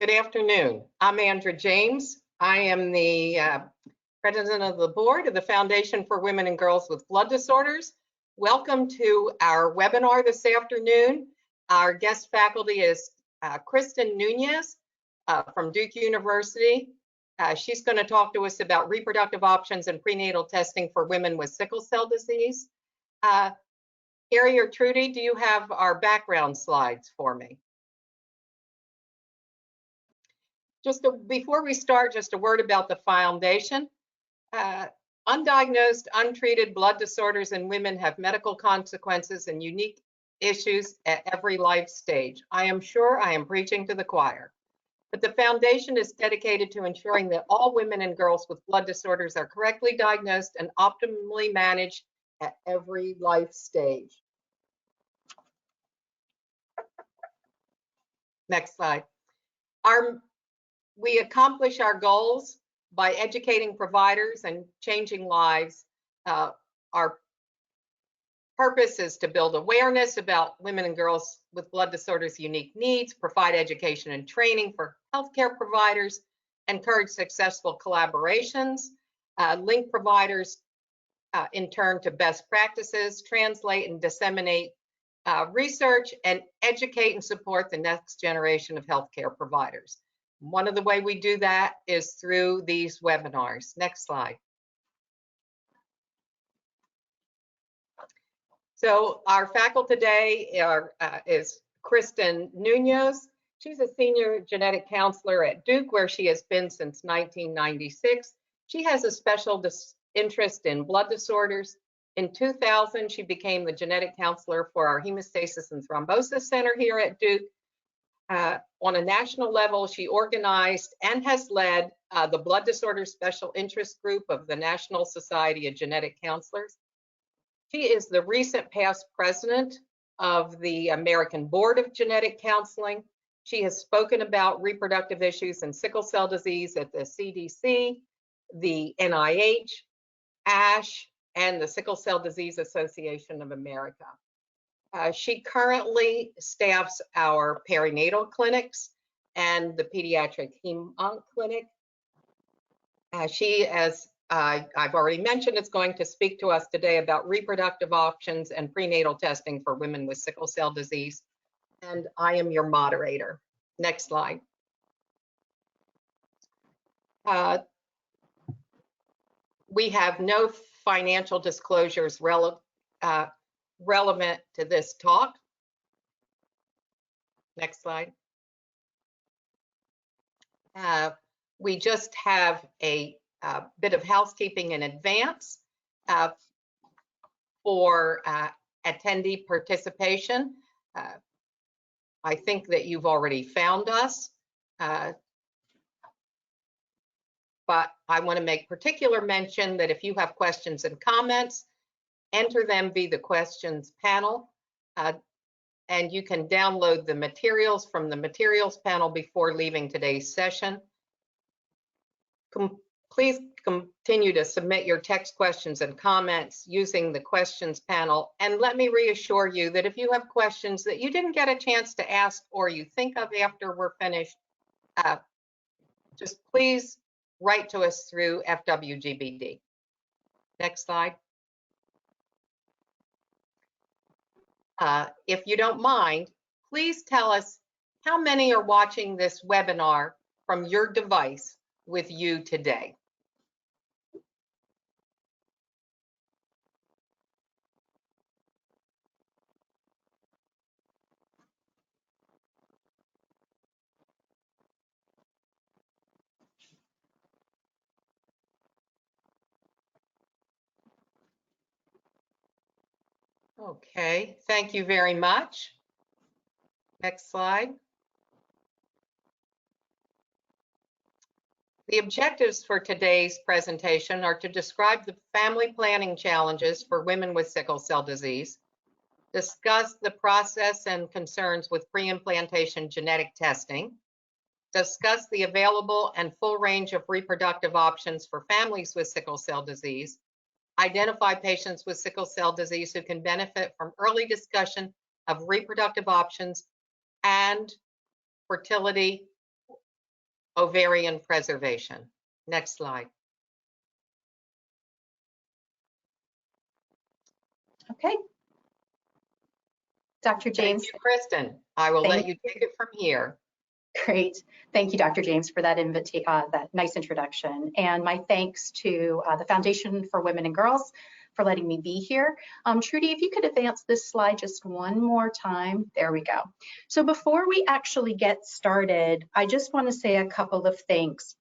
Good afternoon. I'm Andrea James. I am the president of the board of the Foundation for Women and Girls with Blood Disorders. Welcome to our webinar this afternoon. Our guest faculty is Kristin Nunez from Duke University. She's going to talk to us about reproductive options and prenatal testing for women with sickle cell disease. Carrie or Trudy, do you have our background slides for me? Before we start, just a word about the foundation. Undiagnosed, untreated blood disorders in women have medical consequences and unique issues at every life stage. I am sure I am preaching to the choir, but the foundation is dedicated to ensuring that all women and girls with blood disorders are correctly diagnosed and optimally managed at every life stage. Next slide. We accomplish our goals by educating providers and changing lives. Our purpose is to build awareness about women and girls with blood disorders' unique needs, provide education and training for healthcare providers, encourage successful collaborations, link providers in turn to best practices, translate and disseminate research, and educate and support the next generation of healthcare providers. One of the ways we do that is through these webinars. Next slide. So our faculty today is Kristin Nunez. She's a senior genetic counselor at Duke, where she has been since 1996. She has a special interest in blood disorders. In 2000, she became the genetic counselor for our Hemostasis and Thrombosis Center here at Duke. On a national level, she organized and has led the Blood Disorders Special Interest Group of the National Society of Genetic Counselors. She is the recent past president of the American Board of Genetic Counseling. She has spoken about reproductive issues and sickle cell disease at the CDC, the NIH, ASH, and the Sickle Cell Disease Association of America. She currently staffs our perinatal clinics and the pediatric hem-onc clinic. She, as I've already mentioned, is going to speak to us today about reproductive options and prenatal testing for women with sickle cell disease. And I am your moderator. Next slide. We have no financial disclosures relevant to this talk. Next slide. We just have a bit of housekeeping in advance for attendee participation. I think that you've already found us, but I want to make particular mention that if you have questions and comments, enter them via the questions panel, and you can download the materials from the materials panel before leaving today's session. Please continue to submit your text questions and comments using the questions panel. And let me reassure you that if you have questions that you didn't get a chance to ask or you think of after we're finished, just please write to us through FWGBD. Next slide. If you don't mind, please tell us how many are watching this webinar from your device with you today. Okay, thank you very much. Next slide. The objectives for today's presentation are to describe the family planning challenges for women with sickle cell disease, discuss the process and concerns with pre-implantation genetic testing, discuss the available and full range of reproductive options for families with sickle cell disease, identify patients with sickle cell disease who can benefit from early discussion of reproductive options and fertility ovarian preservation. Next slide. Okay. Dr. James. Thank you, Kristin. I will let you take it from here. Great. Thank you, Dr. James, for that nice introduction. And my thanks to the Foundation for Women and Girls for letting me be here. Trudy, if you could advance this slide just one more time. There we go. So before we actually get started, I just want to say a couple of things.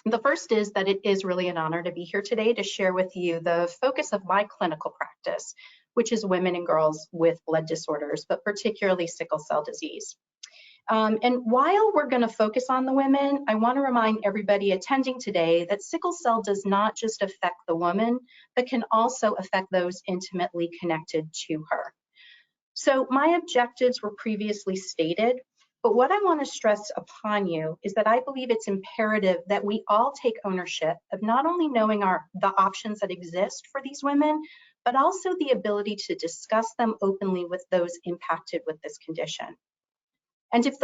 The first is that it is really an honor to be here today to share with you the focus of my clinical practice, which is women and girls with blood disorders, but particularly sickle cell disease. And while we're going to focus on the women, I want to remind everybody attending today that sickle cell does not just affect the woman, but can also affect those intimately connected to her. So my objectives were previously stated, but what I want to stress upon you is that I believe it's imperative that we all take ownership of not only knowing the options that exist for these women, but also the ability to discuss them openly with those impacted with this condition. And if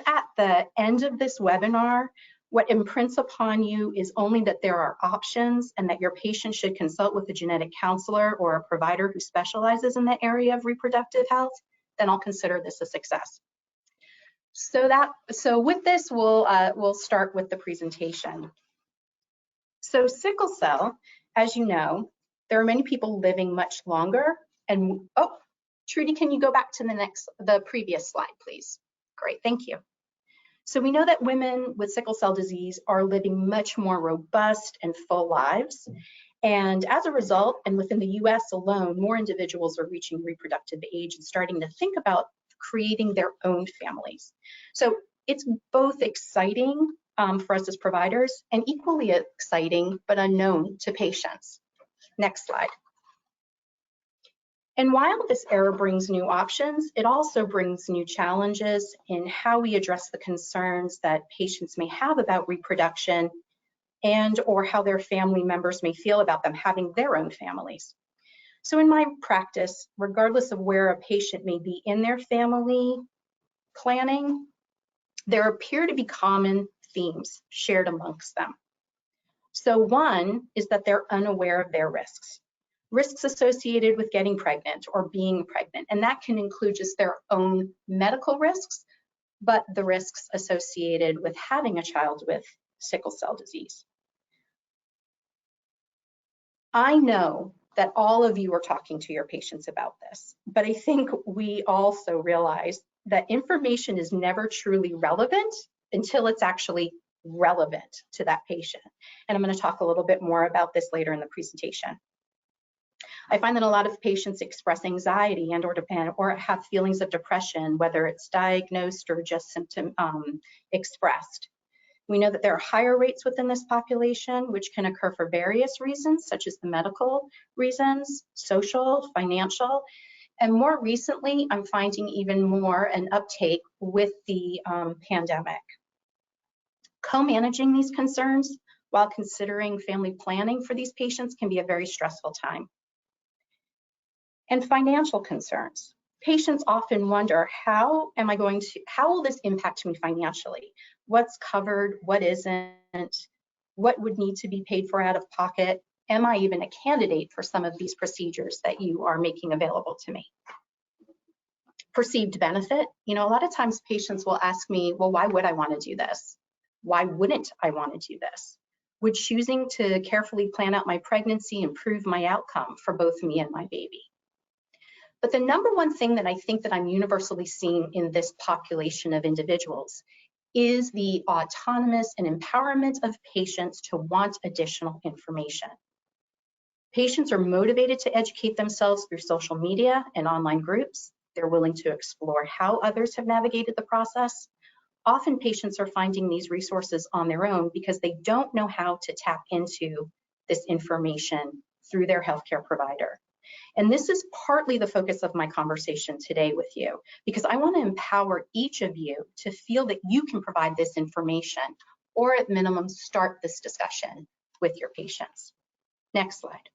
at the end of this webinar, what imprints upon you is only that there are options and that your patient should consult with a genetic counselor or a provider who specializes in the area of reproductive health, then I'll consider this a success. So with this, we'll start with the presentation. So sickle cell, as you know, there are many people living much longer. And oh, Trudy, can you go back to the previous slide, please? Great, thank you. So we know that women with sickle cell disease are living much more robust and full lives. And as a result, and within the US alone, more individuals are reaching reproductive age and starting to think about creating their own families. So it's both exciting for us as providers and equally exciting but unknown to patients. Next slide. And while this era brings new options, it also brings new challenges in how we address the concerns that patients may have about reproduction and or how their family members may feel about them having their own families. So in my practice, regardless of where a patient may be in their family planning, there appear to be common themes shared amongst them. So one is that they're unaware of their risks associated with getting pregnant or being pregnant. And that can include just their own medical risks, but the risks associated with having a child with sickle cell disease. I know that all of you are talking to your patients about this, but I think we also realize that information is never truly relevant until it's actually relevant to that patient. And I'm going to talk a little bit more about this later in the presentation. I find that a lot of patients express anxiety and or have feelings of depression, whether it's diagnosed or just symptom expressed. We know that there are higher rates within this population, which can occur for various reasons, such as the medical reasons, social, financial, and more recently, I'm finding even more an uptake with the pandemic. Co-managing these concerns while considering family planning for these patients can be a very stressful time. And financial concerns. Patients often wonder, how will this impact me financially? What's covered, what isn't, what would need to be paid for out of pocket? Am I even a candidate for some of these procedures that you are making available to me? Perceived benefit. You know, a lot of times patients will ask me, well, why would I want to do this? Why wouldn't I want to do this? Would choosing to carefully plan out my pregnancy improve my outcome for both me and my baby? But the number one thing that I think that I'm universally seeing in this population of individuals is the autonomous and empowerment of patients to want additional information. Patients are motivated to educate themselves through social media and online groups. They're willing to explore how others have navigated the process. Often patients are finding these resources on their own because they don't know how to tap into this information through their healthcare provider. And this is partly the focus of my conversation today with you, because I want to empower each of you to feel that you can provide this information, or at minimum, start this discussion with your patients. Next slide.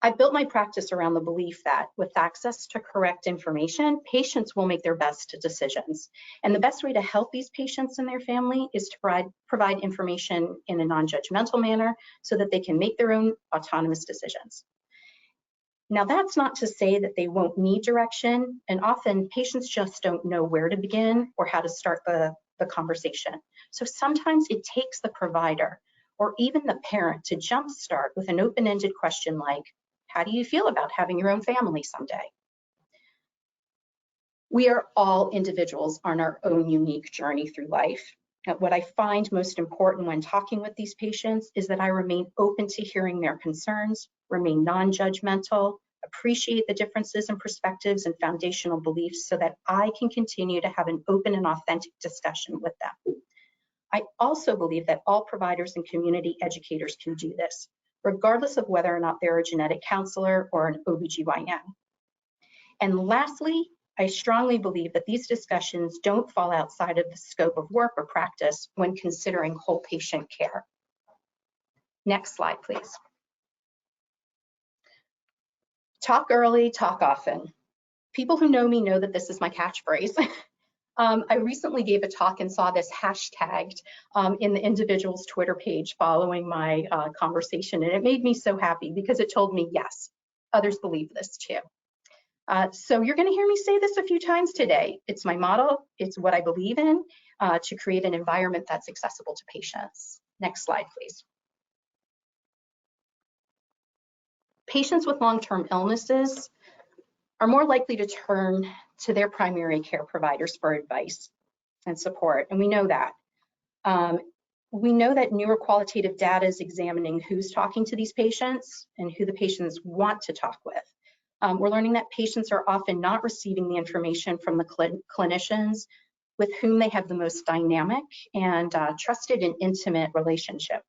I built my practice around the belief that with access to correct information, patients will make their best decisions. And the best way to help these patients and their family is to provide information in a non-judgmental manner so that they can make their own autonomous decisions. Now, that's not to say that they won't need direction, and often patients just don't know where to begin or how to start the conversation. So sometimes it takes the provider or even the parent to jumpstart with an open-ended question like, how do you feel about having your own family someday? We are all individuals on our own unique journey through life. What I find most important when talking with these patients is that I remain open to hearing their concerns, remain non-judgmental, appreciate the differences in perspectives and foundational beliefs so that I can continue to have an open and authentic discussion with them. I also believe that all providers and community educators can do this, regardless of whether or not they're a genetic counselor or an OBGYN. And lastly, I strongly believe that these discussions don't fall outside of the scope of work or practice when considering whole patient care. Next slide, please. Talk early, talk often. People who know me know that this is my catchphrase. I recently gave a talk and saw this hashtagged in the individual's Twitter page following my conversation, and it made me so happy because it told me, yes, others believe this too. So you're going to hear me say this a few times today. It's my motto. It's what I believe in to create an environment that's accessible to patients. Next slide, please. Patients with long-term illnesses are more likely to turn to their primary care providers for advice and support, and we know that. We know that newer qualitative data is examining who's talking to these patients and who the patients want to talk with. We're learning that patients are often not receiving the information from the clinicians with whom they have the most dynamic and trusted and intimate relationship.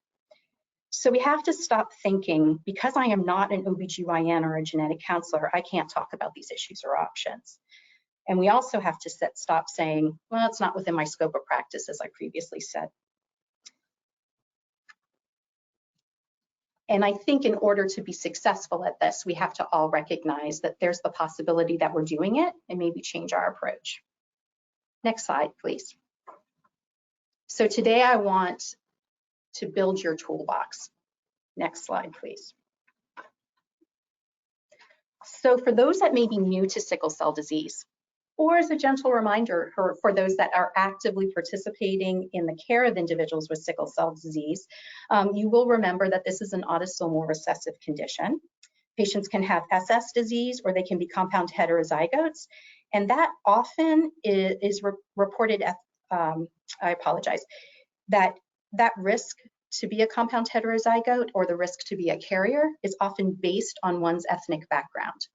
So we have to stop thinking, because I am not an OBGYN or a genetic counselor, I can't talk about these issues or options. And we also have to stop saying, well, it's not within my scope of practice, as I previously said. And I think in order to be successful at this, we have to all recognize that there's the possibility that we're doing it and maybe change our approach. Next slide, please. So today I want to build your toolbox. Next slide, please. So for those that may be new to sickle cell disease, or as a gentle reminder for those that are actively participating in the care of individuals with sickle cell disease, you will remember that this is an autosomal recessive condition. Patients can have SS disease or they can be compound heterozygotes, and that often is reported at, I apologize, that risk to be a compound heterozygote or the risk to be a carrier is often based on one's ethnic background.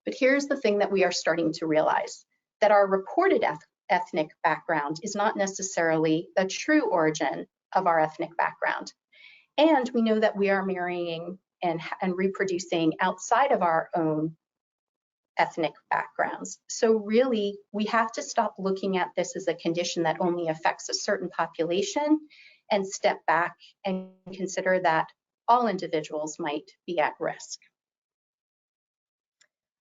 But here's the thing that we are starting to realize, that our reported ethnic background is not necessarily the true origin of our ethnic background. And we know that we are marrying and reproducing outside of our own ethnic backgrounds. So really, we have to stop looking at this as a condition that only affects a certain population and step back and consider that all individuals might be at risk.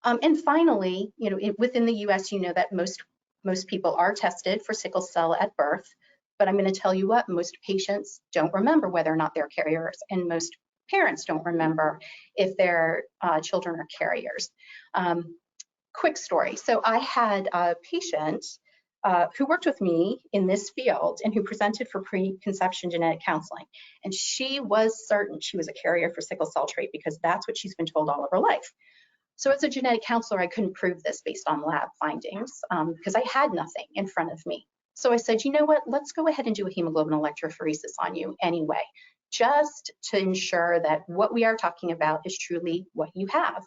And finally, within the US, you know that most people are tested for sickle cell at birth, but I'm going to tell you what, most patients don't remember whether or not they're carriers, and most parents don't remember if their children are carriers. Quick story. So I had a patient who worked with me in this field and who presented for preconception genetic counseling. And she was certain she was a carrier for sickle cell trait because that's what she's been told all of her life. So as a genetic counselor, I couldn't prove this based on lab findings because I had nothing in front of me. So I said, you know what, let's go ahead and do a hemoglobin electrophoresis on you anyway, just to ensure that what we are talking about is truly what you have.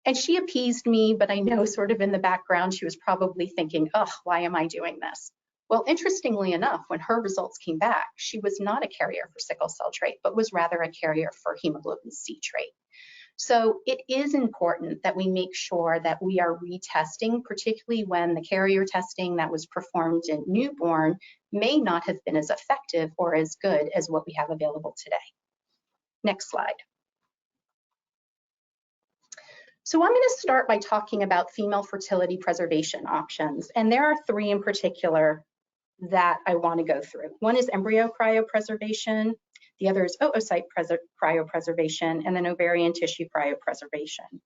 And she appeased me, but I know sort of in the background, she was probably thinking, oh, why am I doing this? Well, interestingly enough, when her results came back, she was not a carrier for sickle cell trait, but was rather a carrier for hemoglobin C trait. So it is important that we make sure that we are retesting, particularly when the carrier testing that was performed in newborn may not have been as effective or as good as what we have available today. Next slide. So I'm going to start by talking about female fertility preservation options. And there are three in particular that I want to go through. One is embryo cryopreservation, the other is oocyte cryopreservation, and then ovarian tissue cryopreservation.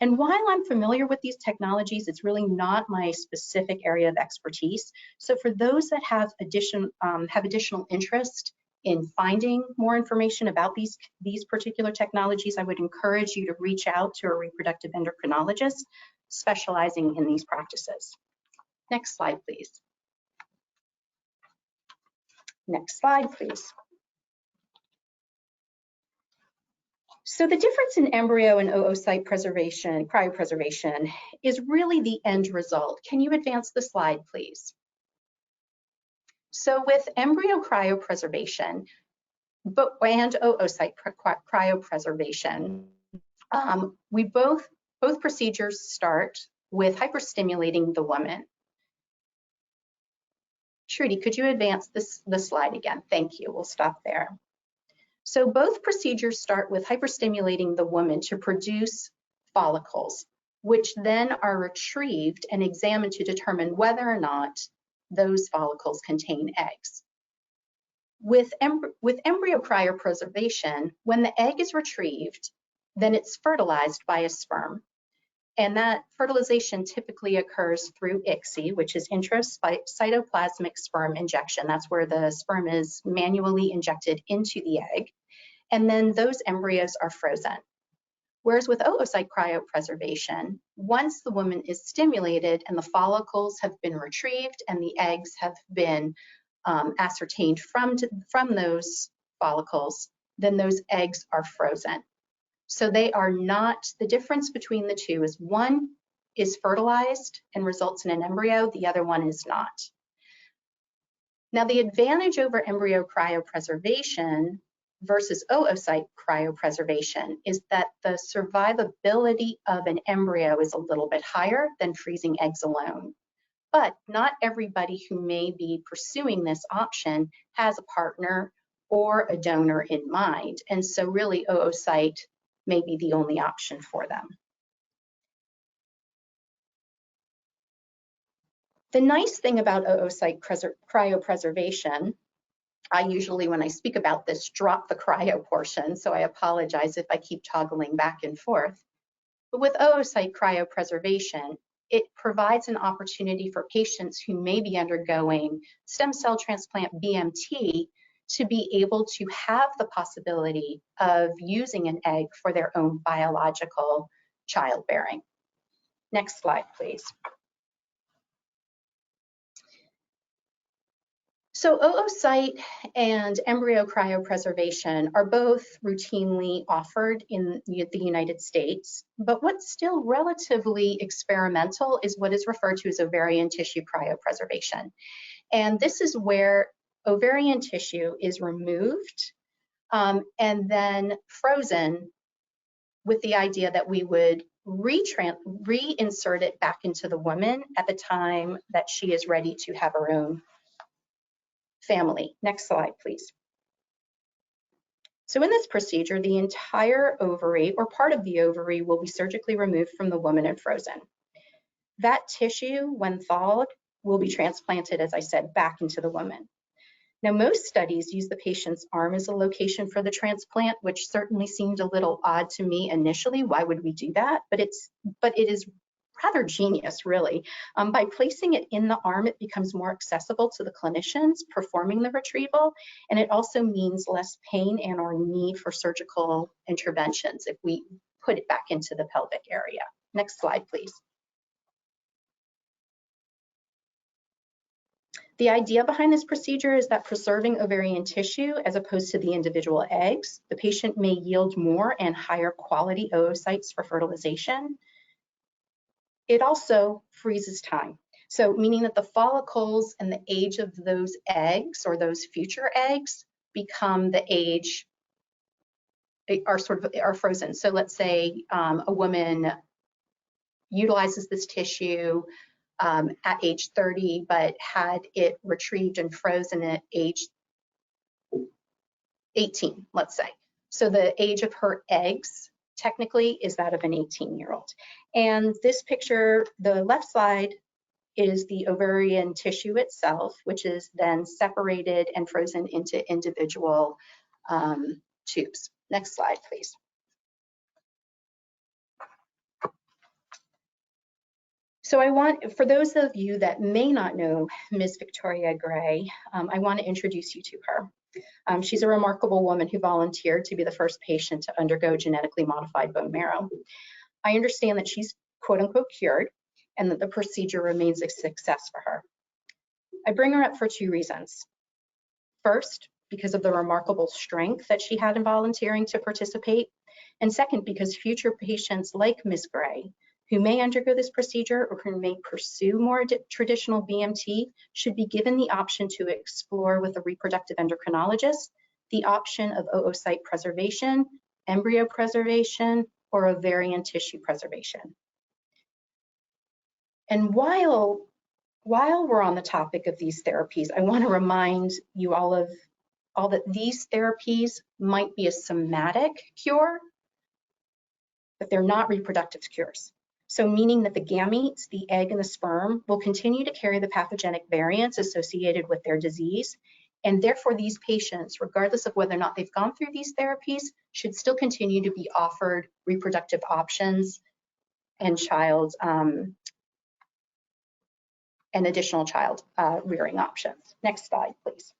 And while I'm familiar with these technologies, it's really not my specific area of expertise. So for those that have additional interest in finding more information about these particular technologies, I would encourage you to reach out to a reproductive endocrinologist specializing in these practices. Next slide, please. Next slide, please. So the difference in embryo and oocyte cryopreservation is really the end result. Can you advance the slide, please? So with embryo cryopreservation and oocyte cryopreservation, both procedures start with hyperstimulating the woman. Trudy, could you advance the slide again? Thank you. We'll stop there. So both procedures start with hyperstimulating the woman to produce follicles, which then are retrieved and examined to determine whether or not those follicles contain eggs. With embryo cryopreservation, when the egg is retrieved, then it's fertilized by a sperm. And that fertilization typically occurs through ICSI, which is intracytoplasmic sperm injection. That's where the sperm is manually injected into the egg. And then those embryos are frozen. Whereas with oocyte cryopreservation, once the woman is stimulated and the follicles have been retrieved and the eggs have been ascertained from those follicles, then those eggs are frozen. So they are not, the difference between the two is one is fertilized and results in an embryo, the other one is not. Now the advantage over embryo cryopreservation versus oocyte cryopreservation is that the survivability of an embryo is a little bit higher than freezing eggs alone. But not everybody who may be pursuing this option has a partner or a donor in mind. And so really oocyte may be the only option for them. The nice thing about oocyte cryopreservation, I usually, when I speak about this, drop the cryo portion, so I apologize if I keep toggling back and forth. But with oocyte cryopreservation, it provides an opportunity for patients who may be undergoing stem cell transplant BMT to be able to have the possibility of using an egg for their own biological childbearing. Next slide, please. So oocyte and embryo cryopreservation are both routinely offered in the United States, but what's still relatively experimental is what is referred to as ovarian tissue cryopreservation. And this is where ovarian tissue is removed and then frozen with the idea that we would reinsert it back into the woman at the time that she is ready to have her own family. Next slide, please. So in this procedure, the entire ovary or part of the ovary will be surgically removed from the woman and frozen. That tissue, when thawed, will be transplanted, as I said, back into the woman. Now, most studies use the patient's arm as a location for the transplant, which certainly seemed a little odd to me initially. Why would we do that? But it is rather genius, really. By placing it in the arm, it becomes more accessible to the clinicians performing the retrieval, and it also means less pain and or need for surgical interventions if we put it back into the pelvic area. Next slide, please. The idea behind this procedure is that preserving ovarian tissue as opposed to the individual eggs, the patient may yield more and higher quality oocytes for fertilization. It also freezes time. So meaning that the follicles and the age of those eggs or those future eggs become the age, are frozen. So let's say a woman utilizes this tissue at age 30, but had it retrieved and frozen at age 18, let's say. So the age of her eggs technically is that of an 18-year-old. And this picture, the left side, is the ovarian tissue itself, which is then separated and frozen into individual tubes. Next slide, please. So I want, for those of you that may not know Ms. Victoria Gray, I want to introduce you to her. She's a remarkable woman who volunteered to be the first patient to undergo genetically modified bone marrow. I understand that she's quote unquote cured and that the procedure remains a success for her. I bring her up for two reasons. First, because of the remarkable strength that she had in volunteering to participate. And second, because future patients like Ms. Gray, who may undergo this procedure or who may pursue more traditional BMT, should be given the option to explore with a reproductive endocrinologist the option of oocyte preservation, embryo preservation, or ovarian tissue preservation. And while we're on the topic of these therapies, I want to remind you all that these therapies might be a somatic cure, but they're not reproductive cures. So meaning that the gametes, the egg and the sperm, will continue to carry the pathogenic variants associated with their disease. And therefore these patients, regardless of whether or not they've gone through these therapies, should still continue to be offered reproductive options and and additional child rearing options. Next slide, please.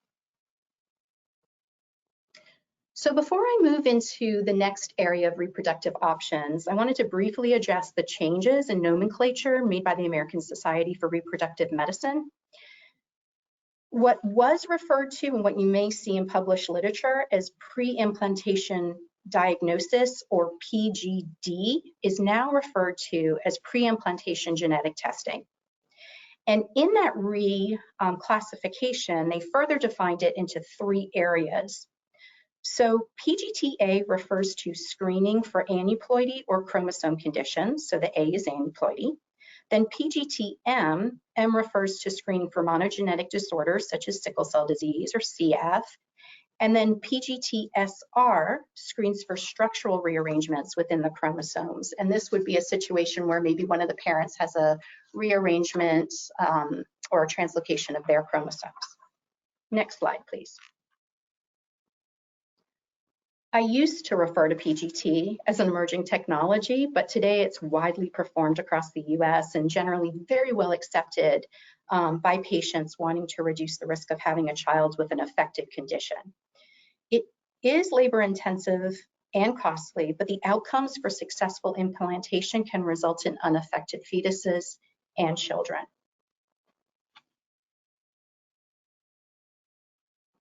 So before I move into the next area of reproductive options, I wanted to briefly address the changes in nomenclature made by the American Society for Reproductive Medicine. What was referred to and what you may see in published literature as pre-implantation diagnosis, or PGD, is now referred to as pre-implantation genetic testing. And in that reclassification, they further defined it into three areas. So PGTA refers to screening for aneuploidy or chromosome conditions, so the A is aneuploidy. Then PGT-M, M refers to screening for monogenetic disorders such as sickle cell disease or CF. And then PGT-SR screens for structural rearrangements within the chromosomes. And this would be a situation where maybe one of the parents has a rearrangement or a translocation of their chromosomes. Next slide, please. I used to refer to PGT as an emerging technology, but today it's widely performed across the US and generally very well accepted by patients wanting to reduce the risk of having a child with an affected condition. It is labor intensive and costly, but the outcomes for successful implantation can result in unaffected fetuses and children.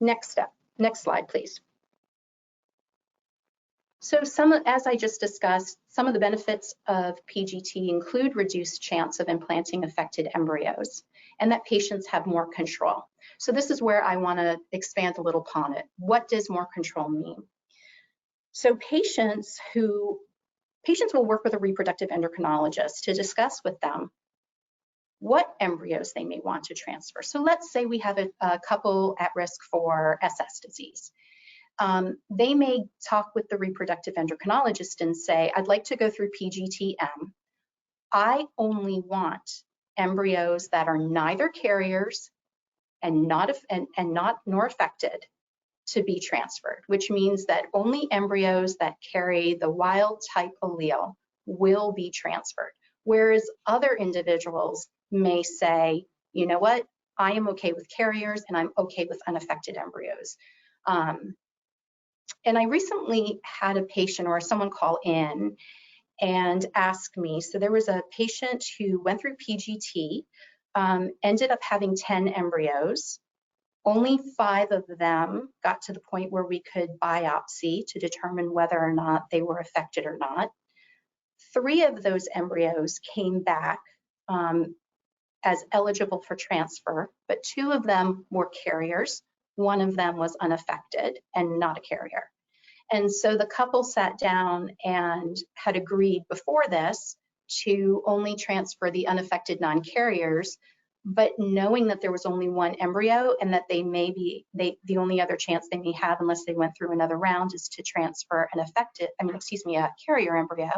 Next slide, please. So as I just discussed, some of the benefits of PGT include reduced chance of implanting affected embryos and that patients have more control. So this is where I want to expand a little upon it. What does more control mean? So patients will work with a reproductive endocrinologist to discuss with them what embryos they may want to transfer. So let's say we have a couple at risk for SS disease. They may talk with the reproductive endocrinologist and say, I'd like to go through PGT-M. I only want embryos that are neither carriers and not nor affected to be transferred, which means that only embryos that carry the wild type allele will be transferred. Whereas other individuals may say, you know what, I am okay with carriers and I'm okay with unaffected embryos. And I recently had a patient or someone call in and ask me, so there was a patient who went through PGT, ended up having 10 embryos. Only 5 of them got to the point where we could biopsy to determine whether or not they were affected or not. 3 of those embryos came back as eligible for transfer, but 2 of them were carriers. 1 of them was unaffected and not a carrier. And so the couple sat down and had agreed before this to only transfer the unaffected non-carriers, but knowing that there was only one embryo and that they may be, the only other chance they may have unless they went through another round is to transfer an a carrier embryo.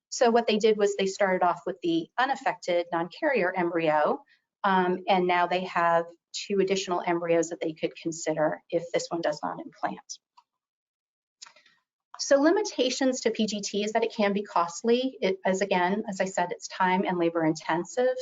So what they did was they started off with the unaffected non-carrier embryo, and now they have 2 additional embryos that they could consider if this one does not implant. So limitations to PGT is that it can be costly. As I said, it's time and labor intensive.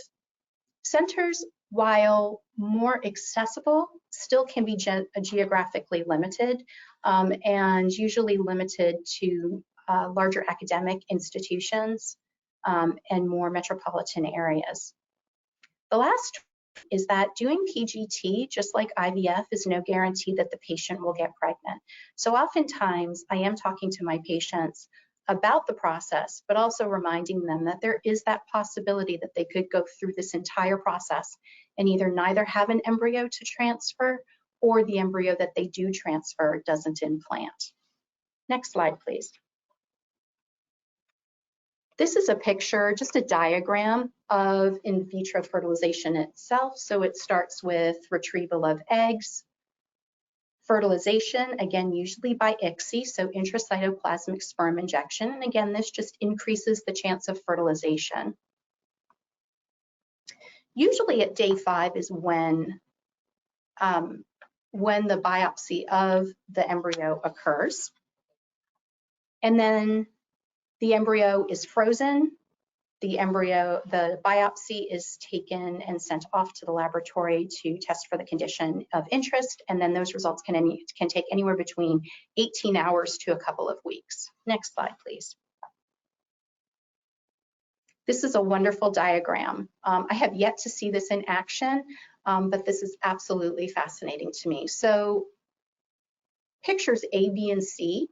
Centers, while more accessible, still can be geographically limited, and usually limited to larger academic institutions and more metropolitan areas. The last is that doing PGT, just like IVF, is no guarantee that the patient will get pregnant. So oftentimes I am talking to my patients about the process, but also reminding them that there is that possibility that they could go through this entire process and either neither have an embryo to transfer or the embryo that they do transfer doesn't implant. Next slide, please. This is a picture, just a diagram of in vitro fertilization itself. So it starts with retrieval of eggs, fertilization, again, usually by ICSI, so intracytoplasmic sperm injection. And again, this just increases the chance of fertilization. Usually at day 5 is when the biopsy of the embryo occurs. And then the embryo is frozen. The biopsy is taken and sent off to the laboratory to test for the condition of interest, and then those results can take anywhere between 18 hours to a couple of weeks. Next slide, please. This is a wonderful diagram. I have yet to see this in action, but this is absolutely fascinating to me. So pictures A, B, and C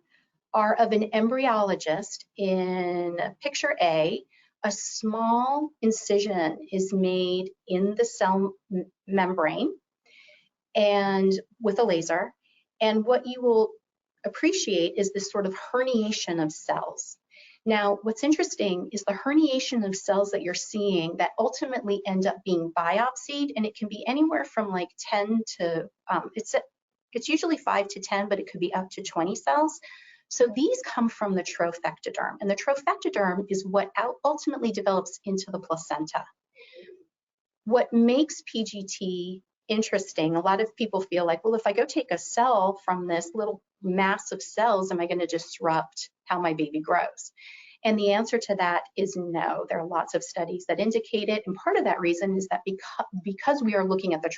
are of an embryologist. In picture A, a small incision is made in the cell membrane and with a laser. And what you will appreciate is this sort of herniation of cells. Now, what's interesting is the herniation of cells that you're seeing that ultimately end up being biopsied, and it can be anywhere from like 10 to, it's usually 5 to 10, but it could be up to 20 cells. So these come from the trophectoderm, and the trophectoderm is what ultimately develops into the placenta. What makes PGT interesting, a lot of people feel like, well, if I go take a cell from this little mass of cells, am I going to disrupt how my baby grows? And the answer to that is no. There are lots of studies that indicate it, and part of that reason is that because we are looking at the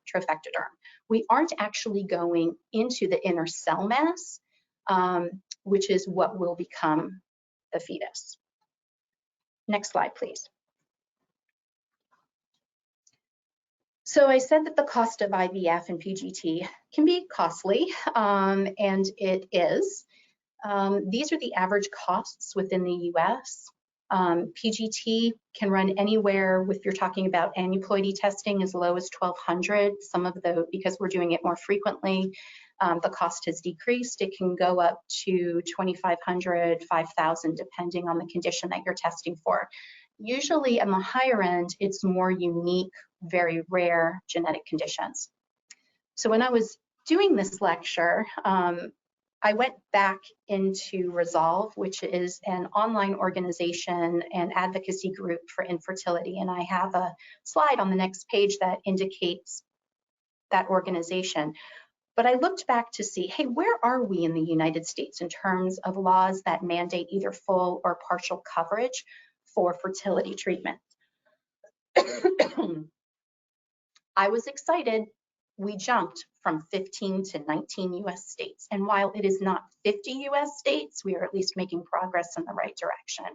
trophectoderm, we aren't actually going into the inner cell mass, which is what will become the fetus. Next slide, please. So I said that the cost of IVF and PGT can be costly, and it is. These are the average costs within the US. PGT can run anywhere, if you're talking about aneuploidy testing, as low as $1,200. Because we're doing it more frequently, the cost has decreased. It can go up to $2,500, $5,000, depending on the condition that you're testing for. Usually on the higher end, it's more unique, very rare genetic conditions. So when I was doing this lecture, I went back into Resolve, which is an online organization and advocacy group for infertility. And I have a slide on the next page that indicates that organization. But I looked back to see, hey, where are we in the United States in terms of laws that mandate either full or partial coverage for fertility treatment? I was excited. We jumped from 15 to 19 US states. And while it is not 50 US states, we are at least making progress in the right direction.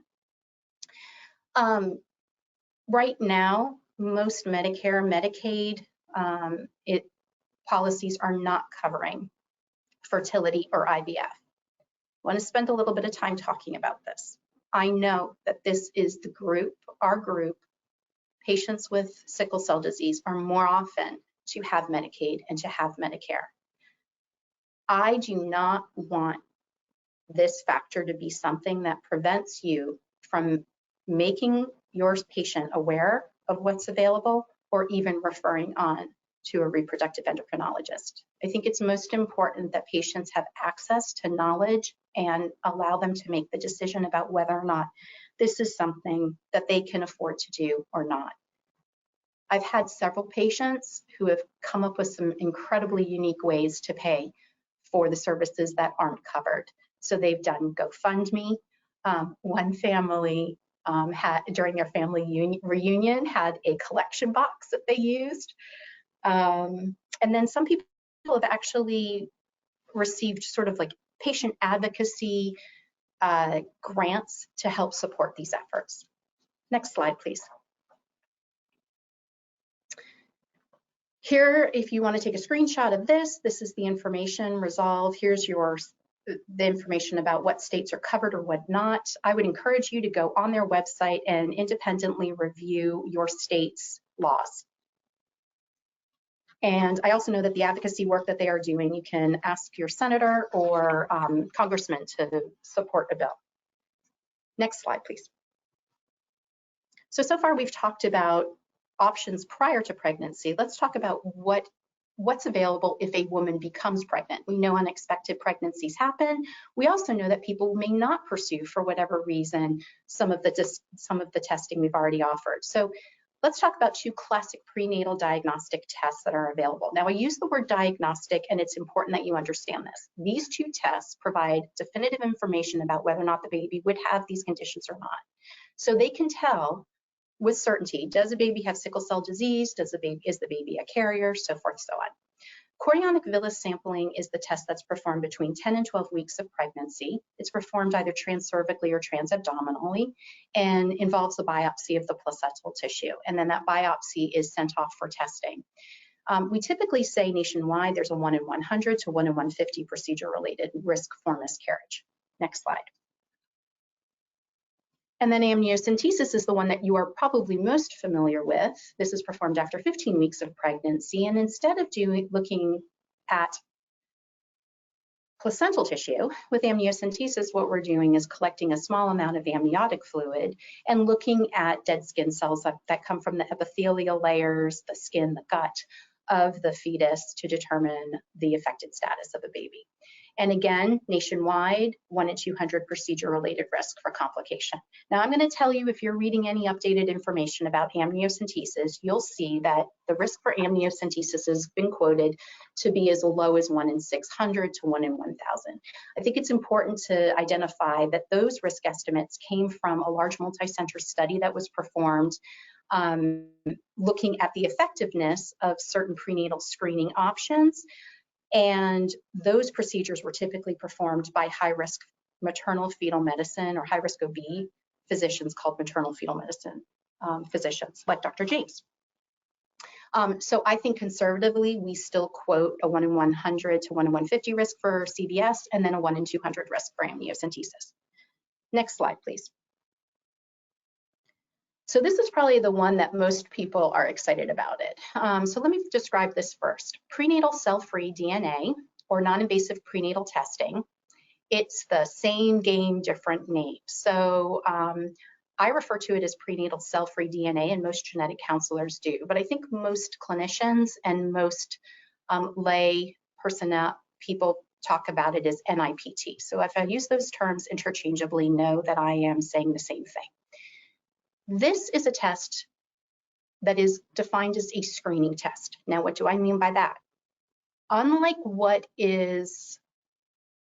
Right now, most Medicare, Medicaid policies are not covering fertility or IVF. I want to spend a little bit of time talking about this. I know that this is the group, our group, patients with sickle cell disease are more often to have Medicaid and to have Medicare. I do not want this factor to be something that prevents you from making your patient aware of what's available or even referring on to a reproductive endocrinologist. I think it's most important that patients have access to knowledge and allow them to make the decision about whether or not this is something that they can afford to do or not. I've had several patients who have come up with some incredibly unique ways to pay for the services that aren't covered. So they've done GoFundMe. One family during their family reunion had a collection box that they used. And then some people have actually received sort of like patient advocacy grants to help support these efforts. Next slide, please. Here, if you want to take a screenshot of this, this is the information resolve. Here's the information about what states are covered or what not. I would encourage you to go on their website and independently review your state's laws. And I also know that the advocacy work that they are doing, you can ask your senator or congressman to support a bill. Next slide, please. So far we've talked about options prior to pregnancy. Let's talk about what's available if a woman becomes pregnant. We know unexpected pregnancies happen. We also know that people may not pursue, for whatever reason, some of the testing we've already offered. So let's talk about two classic prenatal diagnostic tests that are available. Now, I use the word diagnostic, and it's important that you understand this. These two tests provide definitive information about whether or not the baby would have these conditions or not. So they can tell with certainty, does a baby have sickle cell disease? Is the baby a carrier? So forth, so on. Chorionic villus sampling is the test that's performed between 10 and 12 weeks of pregnancy. It's performed either transcervically or transabdominally and involves the biopsy of the placental tissue. And then that biopsy is sent off for testing. We typically say nationwide there's a 1 in 100 to 1 in 150 procedure-related risk for miscarriage. Next slide. And then amniocentesis is the one that you are probably most familiar with. This is performed after 15 weeks of pregnancy. And instead of looking at placental tissue, with amniocentesis, what we're doing is collecting a small amount of amniotic fluid and looking at dead skin cells that come from the epithelial layers, the skin, the gut of the fetus to determine the affected status of a baby. And again, nationwide, 1 in 200 procedure-related risk for complication. Now, I'm going to tell you, if you're reading any updated information about amniocentesis, you'll see that the risk for amniocentesis has been quoted to be as low as 1 in 600 to 1 in 1,000. I think it's important to identify that those risk estimates came from a large multi-center study that was performed looking at the effectiveness of certain prenatal screening options. And those procedures were typically performed by high-risk maternal fetal medicine or high-risk OB physicians called maternal fetal medicine physicians, like Dr. James. So I think conservatively, we still quote a 1 in 100 to 1 in 150 risk for CVS, and then a 1 in 200 risk for amniocentesis. Next slide, please. So this is probably the one that most people are excited about it. So let me describe this first. Prenatal cell-free DNA, or non-invasive prenatal testing. It's the same game, different name. So I refer to it as prenatal cell-free DNA, and most genetic counselors do. But I think most clinicians and most lay personnel people talk about it as NIPT. So if I use those terms interchangeably, know that I am saying the same thing. This is a test that is defined as a screening test. Now, what do I mean by that? Unlike what is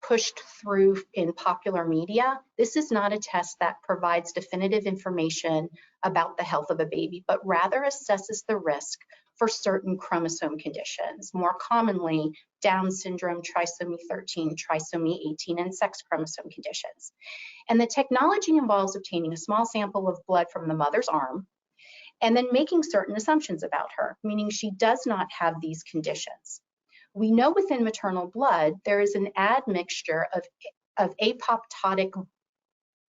pushed through in popular media, this is not a test that provides definitive information about the health of a baby, but rather assesses the risk for certain chromosome conditions, more commonly Down syndrome, trisomy 13, trisomy 18, and sex chromosome conditions. And the technology involves obtaining a small sample of blood from the mother's arm and then making certain assumptions about her, meaning she does not have these conditions. We know within maternal blood, there is an admixture of apoptotic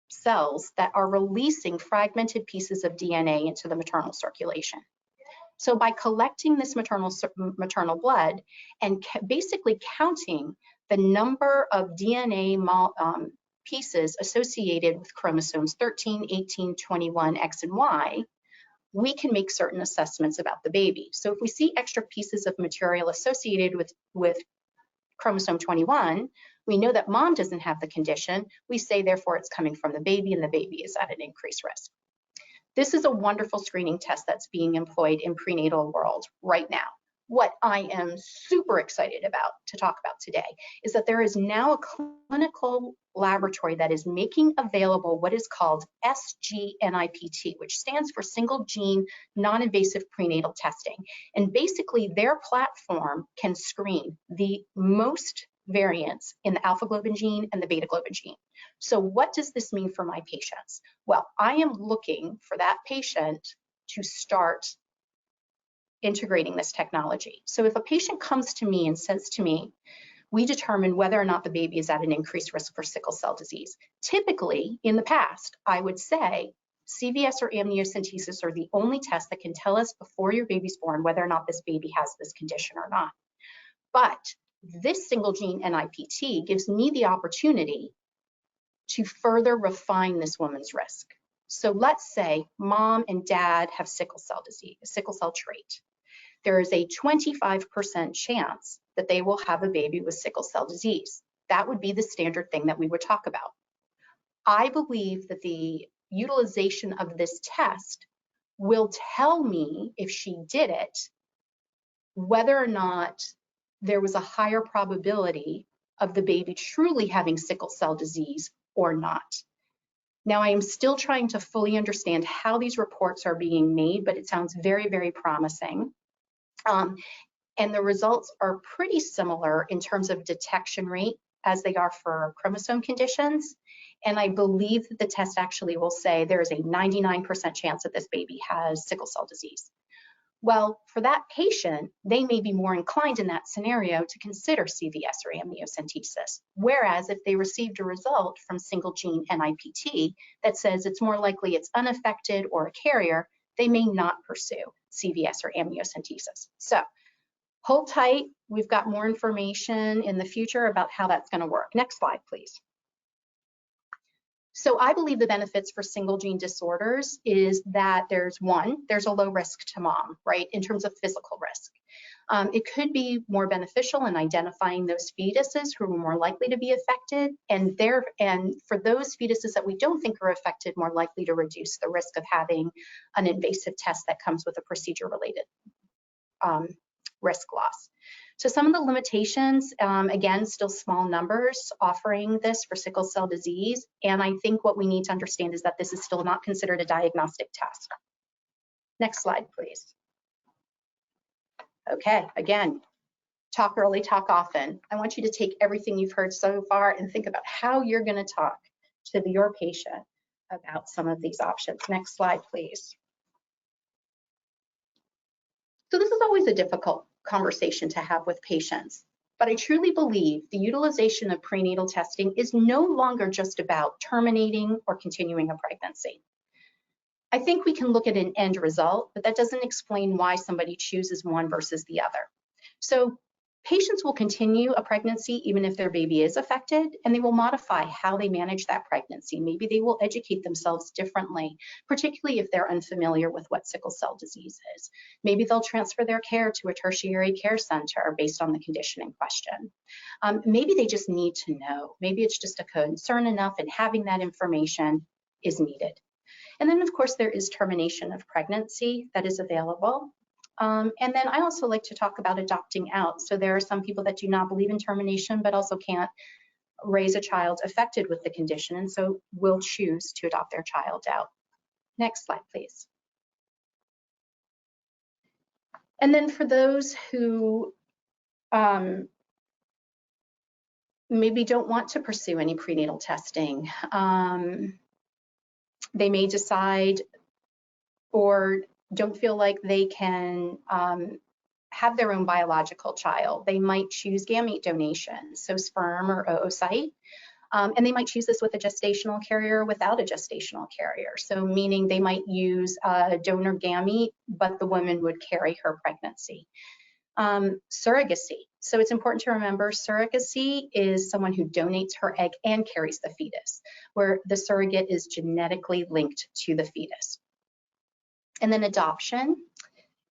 cells that are releasing fragmented pieces of DNA into the maternal circulation. So by collecting this maternal blood and basically counting the number of DNA pieces associated with chromosomes 13, 18, 21, X, and Y, we can make certain assessments about the baby. So if we see extra pieces of material associated with chromosome 21, we know that mom doesn't have the condition. We say, therefore, it's coming from the baby and the baby is at an increased risk. This is a wonderful screening test that's being employed in prenatal world right now. What I am super excited about to talk about today is that there is now a clinical laboratory that is making available what is called SGNIPT, which stands for Single Gene Non-Invasive Prenatal Testing. And basically their platform can screen the most variants in the alpha globin gene and the beta globin gene. So what does this mean for my patients? Well, I am looking for that patient to start integrating this technology. So if a patient comes to me and says to me, we determine whether or not the baby is at an increased risk for sickle cell disease. Typically, in the past, I would say CVS or amniocentesis are the only tests that can tell us before your baby's born whether or not this baby has this condition or not. But this single gene NIPT gives me the opportunity to further refine this woman's risk. So let's say mom and dad have sickle cell disease, a sickle cell trait. There is a 25% chance that they will have a baby with sickle cell disease. That would be the standard thing that we would talk about. I believe that the utilization of this test will tell me, if she did it, whether or not there was a higher probability of the baby truly having sickle cell disease or not. Now, I am still trying to fully understand how these reports are being made, but it sounds very, very promising. And the results are pretty similar in terms of detection rate as they are for chromosome conditions. And I believe that the test actually will say there is a 99% chance that this baby has sickle cell disease. Well, for that patient, they may be more inclined in that scenario to consider CVS or amniocentesis. Whereas if they received a result from single gene NIPT that says it's more likely it's unaffected or a carrier, they may not pursue CVS or amniocentesis. So hold tight. We've got more information in the future about how that's going to work. Next slide, please. So I believe the benefits for single gene disorders is that there's a low risk to mom, right, in terms of physical risk. It could be more beneficial in identifying those fetuses who are more likely to be affected, and for those fetuses that we don't think are affected, more likely to reduce the risk of having an invasive test that comes with a procedure-related risk loss. So some of the limitations, again, still small numbers offering this for sickle cell disease. And I think what we need to understand is that this is still not considered a diagnostic test. Next slide, please. Okay, again, talk early, talk often. I want you to take everything you've heard so far and think about how you're going to talk to your patient about some of these options. Next slide, please. So this is always a difficult conversation to have with patients, but I truly believe the utilization of prenatal testing is no longer just about terminating or continuing a pregnancy. I think we can look at an end result, but that doesn't explain why somebody chooses one versus the other. So patients will continue a pregnancy even if their baby is affected, and they will modify how they manage that pregnancy. Maybe they will educate themselves differently, particularly if they're unfamiliar with what sickle cell disease is. Maybe they'll transfer their care to a tertiary care center based on the condition in question. Maybe they just need to know. Maybe it's just a concern enough, and having that information is needed. And then, of course, there is termination of pregnancy that is available. And then I also like to talk about adopting out. So there are some people that do not believe in termination, but also can't raise a child affected with the condition, and so will choose to adopt their child out. Next slide, please. And then for those who maybe don't want to pursue any prenatal testing, they may decide or don't feel like they can have their own biological child. They might choose gamete donation, so sperm or oocyte, and they might choose this with a gestational carrier or without a gestational carrier. So meaning they might use a donor gamete, but the woman would carry her pregnancy. Surrogacy. So it's important to remember surrogacy is someone who donates her egg and carries the fetus, where the surrogate is genetically linked to the fetus. and then adoption,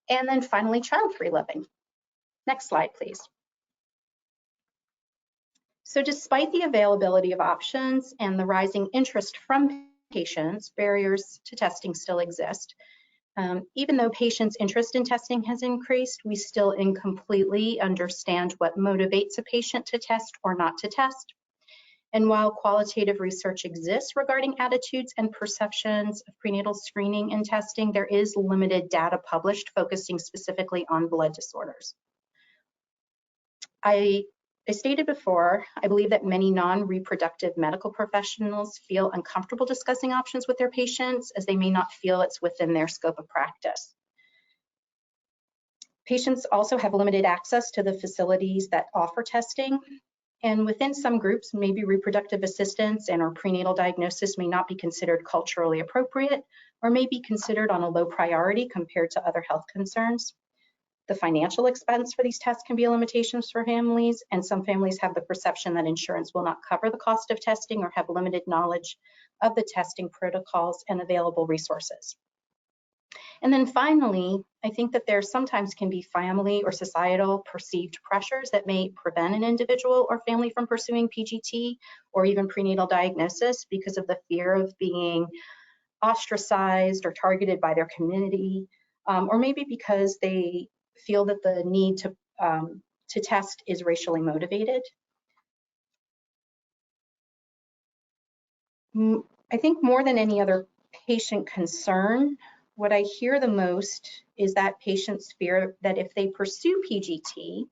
and then finally child-free living. Next slide, please. So despite the availability of options and the rising interest from patients, barriers to testing still exist. Even though patients' interest in testing has increased, we still incompletely understand what motivates a patient to test or not to test. And while qualitative research exists regarding attitudes and perceptions of prenatal screening and testing, there is limited data published focusing specifically on blood disorders. I stated before, I believe that many non-reproductive medical professionals feel uncomfortable discussing options with their patients as they may not feel it's within their scope of practice. Patients also have limited access to the facilities that offer testing, and within some groups, maybe reproductive assistance and or prenatal diagnosis may not be considered culturally appropriate or may be considered on a low priority compared to other health concerns. The financial expense for these tests can be a limitation for families, and some families have the perception that insurance will not cover the cost of testing or have limited knowledge of the testing protocols and available resources. And then finally, I think that there sometimes can be family or societal perceived pressures that may prevent an individual or family from pursuing PGT or even prenatal diagnosis because of the fear of being ostracized or targeted by their community, or maybe because they feel that the need to test is racially motivated. I think more than any other patient concern, what I hear the most is that patients fear that if they pursue PGT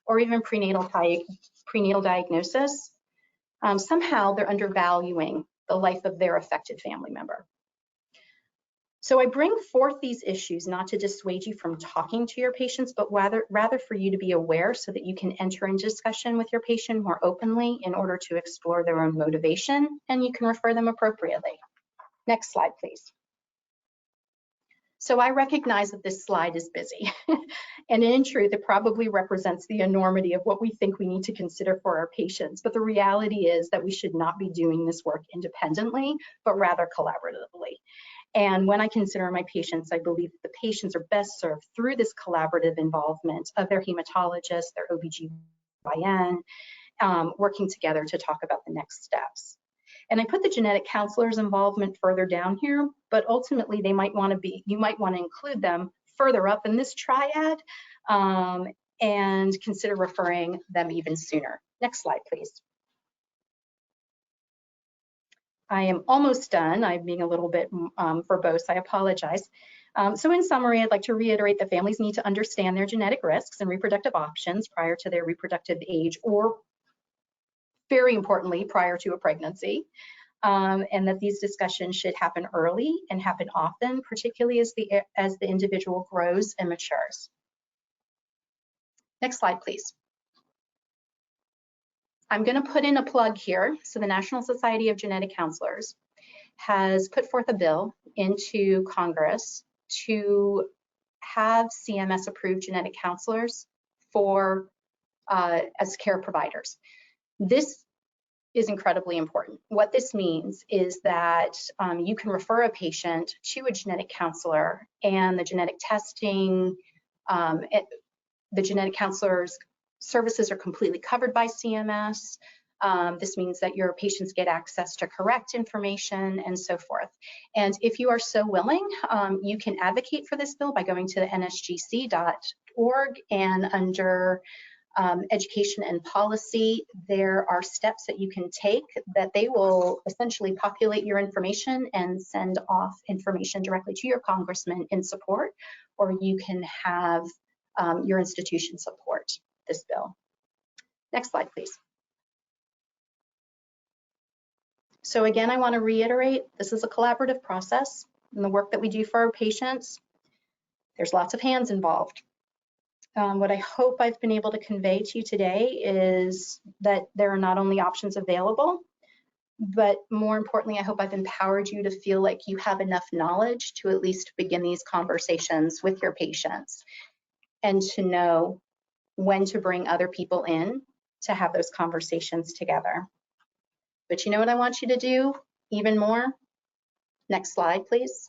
or even prenatal diagnosis, somehow they're undervaluing the life of their affected family member. So I bring forth these issues not to dissuade you from talking to your patients, but rather for you to be aware so that you can enter into discussion with your patient more openly in order to explore their own motivation, and you can refer them appropriately. Next slide, please. So I recognize that this slide is busy, and in truth, it probably represents the enormity of what we think we need to consider for our patients. But the reality is that we should not be doing this work independently, but rather collaboratively. And when I consider my patients, I believe that the patients are best served through this collaborative involvement of their hematologist, their OBGYN, working together to talk about the next steps. And I put the genetic counselor's involvement further down here, but ultimately you might want to include them further up in this triad and consider referring them even sooner. Next slide, please. I am almost done. I'm being a little bit verbose, I apologize. So in summary, I'd like to reiterate that families need to understand their genetic risks and reproductive options prior to their reproductive age, or very importantly, prior to a pregnancy, and that these discussions should happen early and happen often, particularly as the individual grows and matures. Next slide, please. I'm going to put in a plug here. So the National Society of Genetic Counselors has put forth a bill into Congress to have CMS approved genetic counselors for as care providers. This is incredibly important. What this means is that you can refer a patient to a genetic counselor, and the genetic testing, the genetic counselor's services are completely covered by CMS. This means that your patients get access to correct information and so forth. And if you are so willing, you can advocate for this bill by going to the nsgc.org, and under education and policy, there are steps that you can take that they will essentially populate your information and send off information directly to your congressman in support, or you can have your institution support this bill. Next slide, please. So again, I want to reiterate, this is a collaborative process in the work that we do for our patients. There's lots of hands involved. What I hope I've been able to convey to you today is that there are not only options available, but more importantly, I hope I've empowered you to feel like you have enough knowledge to at least begin these conversations with your patients, and to know when to bring other people in to have those conversations together. But you know what I want you to do even more? Next slide, please.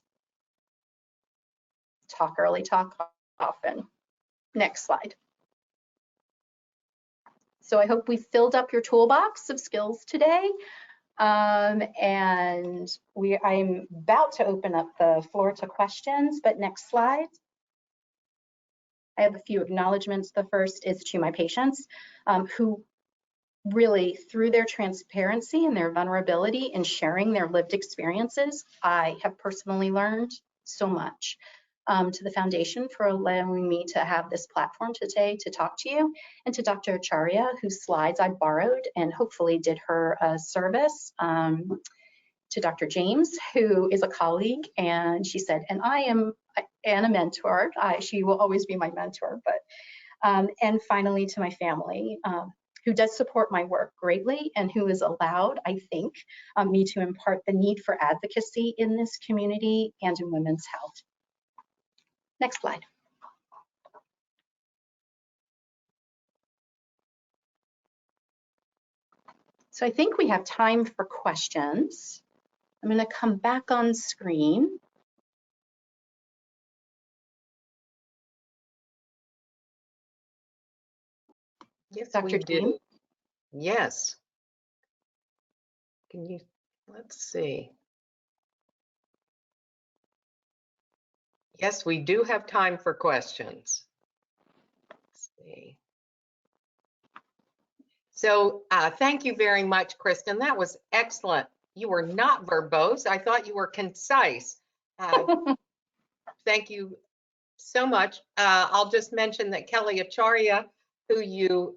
talk early, talk often. Next slide. So I hope we filled up your toolbox of skills today. And I'm about to open up the floor to questions, but next slide. I have a few acknowledgments. The first is to my patients who really, through their transparency and their vulnerability and sharing their lived experiences, I have personally learned so much. To the foundation for allowing me to have this platform today to talk to you, and to Dr. Acharya, whose slides I borrowed and hopefully did her a service. To Dr. James, who is a colleague, and she said, and a mentor. She will always be my mentor, but and finally to my family, who does support my work greatly and who has allowed, I think, me to impart the need for advocacy in this community and in women's health. Next slide. So I think we have time for questions. I'm going to come back on screen. Yes, Dr. we do. James? Yes. Can you, let's see. Yes, we do have time for questions. Let's see. So thank you very much, Kristin. That was excellent. You were not verbose. I thought you were concise. Thank you so much. I'll just mention that Kelly Acharya, who you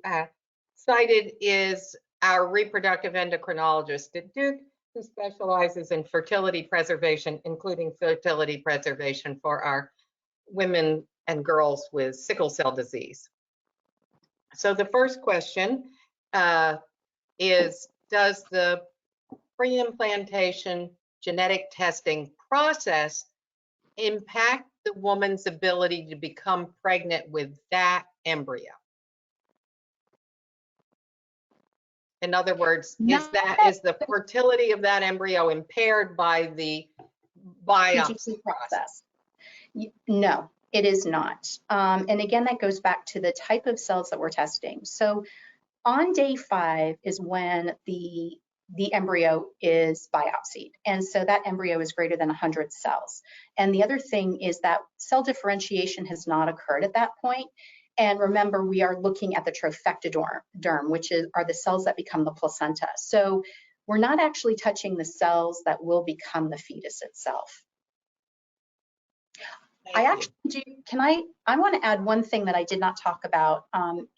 cited, is our reproductive endocrinologist at Duke, who specializes in fertility preservation, including fertility preservation for our women and girls with sickle cell disease. So the first question is, does the pre-implantation genetic testing process impact the woman's ability to become pregnant with that embryo? In other words, is the fertility of that embryo impaired by the biopsy process? No, it is not. And again, that goes back to the type of cells that we're testing. So on day 5 is when the embryo is biopsied. And so that embryo is greater than 100 cells. And the other thing is that cell differentiation has not occurred at that point. And remember, we are looking at the trophectoderm, which are the cells that become the placenta. So we're not actually touching the cells that will become the fetus itself. I actually do, I want to add one thing that I did not talk about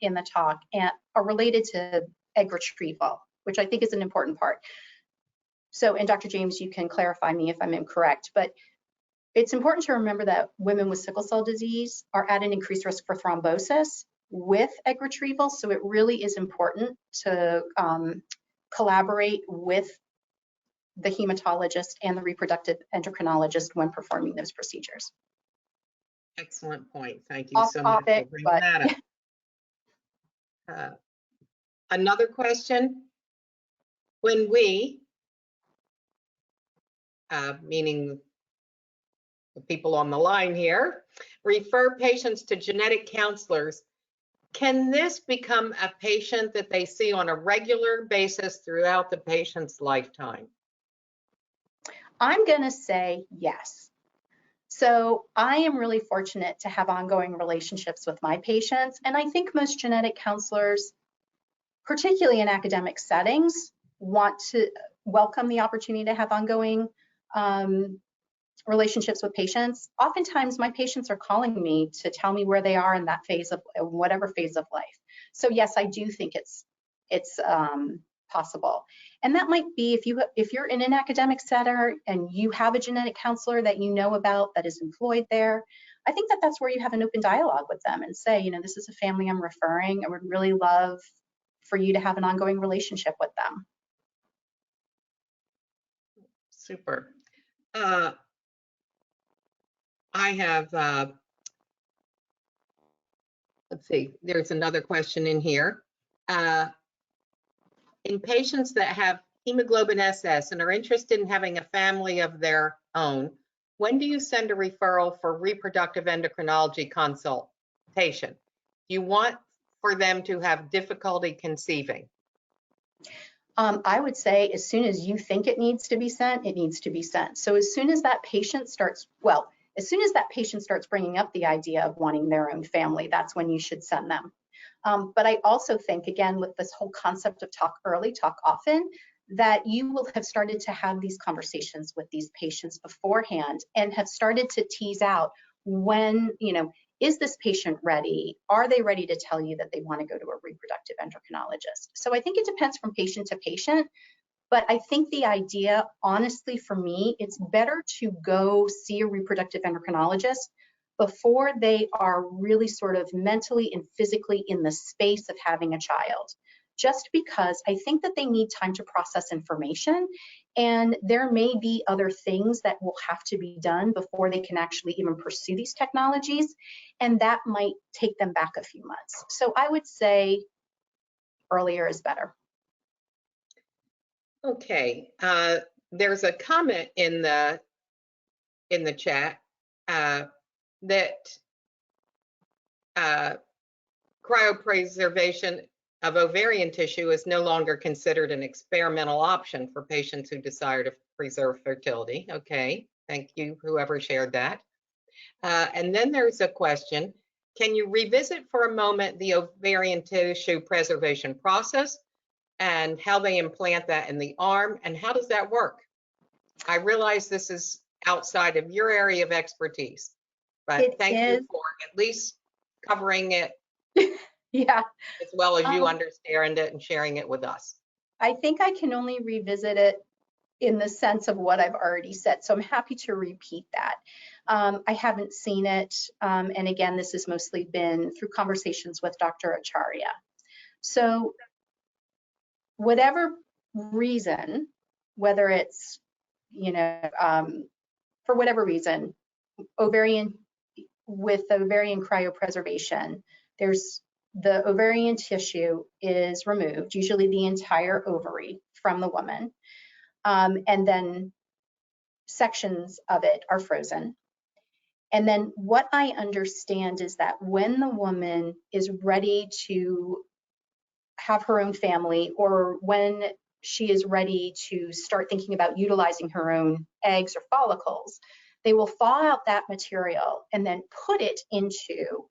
in the talk, and are related to egg retrieval, which I think is an important part. So, and Dr. James, you can clarify me if I'm incorrect, but it's important to remember that women with sickle cell disease are at an increased risk for thrombosis with egg retrieval. So it really is important to collaborate with the hematologist and the reproductive endocrinologist when performing those procedures. Excellent point. Thank you so much for bringing that up. Another question. When we, meaning the people on the line here, refer patients to genetic counselors, can this become a patient that they see on a regular basis throughout the patient's lifetime? I'm going to say yes. So I am really fortunate to have ongoing relationships with my patients, and I think most genetic counselors, particularly in academic settings, want to welcome the opportunity to have ongoing relationships with patients. Oftentimes my patients are calling me to tell me where they are in that phase of whatever phase of life. So yes, I do think it's possible. And that might be if you're in an academic center and you have a genetic counselor that you know about that is employed there, I think that's where you have an open dialogue with them and say, you know, this is a family I'm referring. I would really love for you to have an ongoing relationship with them. Super. I have, let's see, there's another question in here. In patients that have hemoglobin SS and are interested in having a family of their own, When do you send a referral for reproductive endocrinology consultation? Do you want for them to have difficulty conceiving? I would say as soon as you think it needs to be sent, it needs to be sent. So as soon as that patient starts, as soon as that patient starts bringing up the idea of wanting their own family, that's when you should send them. But I also think, again, with this whole concept of talk early, talk often, that you will have started to have these conversations with these patients beforehand and have started to tease out when, is this patient ready? Are they ready to tell you that they want to go to a reproductive endocrinologist? So I think it depends from patient to patient, but I think the idea, honestly, for me, it's better to go see a reproductive endocrinologist before they are really sort of mentally and physically in the space of having a child. Just because I think that they need time to process information, and there may be other things that will have to be done before they can actually even pursue these technologies, and that might take them back a few months. So I would say earlier is better. Okay, there's a comment in the chat that cryopreservation of ovarian tissue is no longer considered an experimental option for patients who desire to preserve fertility. Okay, thank you, whoever shared that. And then there's a question, can you revisit for a moment the ovarian tissue preservation process and how they implant that in the arm, and how does that work? I realize this is outside of your area of expertise, but thank you for at least covering it yeah, as well as you understand it and sharing it with us. I think I can only revisit it in the sense of what I've already said, so I'm happy to repeat that. I haven't seen it, and again, this has mostly been through conversations with Dr. Acharya. So whatever reason, whether it's, for whatever reason, with ovarian cryopreservation, the ovarian tissue is removed, usually the entire ovary from the woman, and then sections of it are frozen. And then what I understand is that when the woman is ready to have her own family, or when she is ready to start thinking about utilizing her own eggs or follicles, they will thaw out that material and then put it into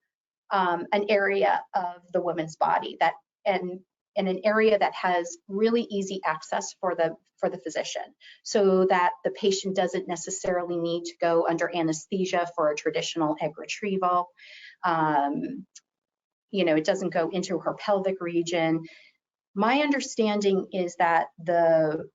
an area of the woman's body that and an area that has really easy access for the physician, so that the patient doesn't necessarily need to go under anesthesia for a traditional egg retrieval. It doesn't go into her pelvic region. My understanding is that the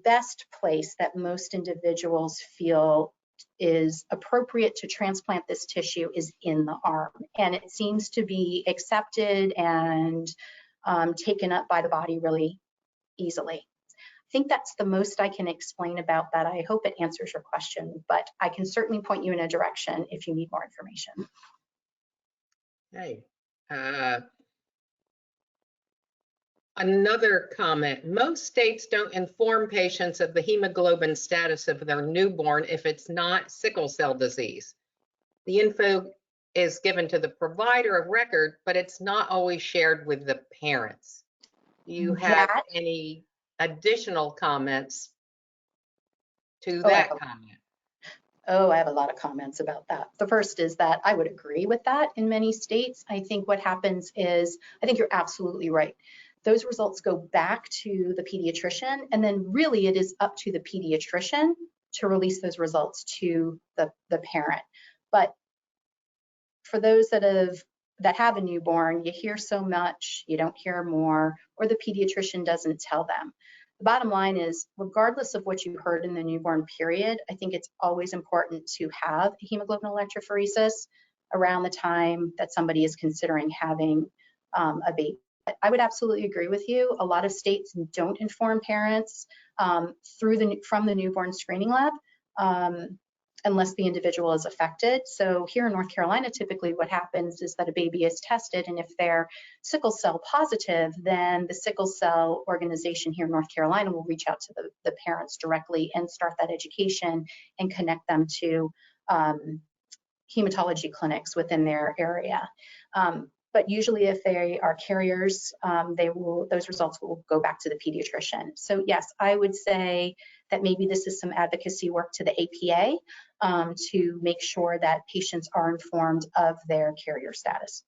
best place that most individuals feel is appropriate to transplant this tissue is in the arm, and it seems to be accepted and taken up by the body really easily. I think that's the most I can explain about that. I hope it answers your question, but I can certainly point you in a direction if you need more information. Hey, another comment, most states don't inform patients of the hemoglobin status of their newborn if it's not sickle cell disease. The info is given to the provider of record, but it's not always shared with the parents. Do you have any additional comments to that comment? Oh, I have a lot of comments about that. The first is that I would agree with that in many states. I think what happens is, I think you're absolutely right. Those results go back to the pediatrician, and then really it is up to the pediatrician to release those results to the parent. But for those that have a newborn, you hear so much, you don't hear more, or the pediatrician doesn't tell them. The bottom line is, regardless of what you heard in the newborn period, I think it's always important to have a hemoglobin electrophoresis around the time that somebody is considering having a baby. I would absolutely agree with you. A lot of states don't inform parents from the newborn screening lab. unless the individual is affected. So here in North Carolina, typically what happens is that a baby is tested, and if they're sickle cell positive, then the sickle cell organization here in North Carolina will reach out to the parents directly and start that education and connect them to hematology clinics within their area. But usually if they are carriers, those results will go back to the pediatrician. So yes, I would say that maybe this is some advocacy work to the APA to make sure that patients are informed of their carrier status.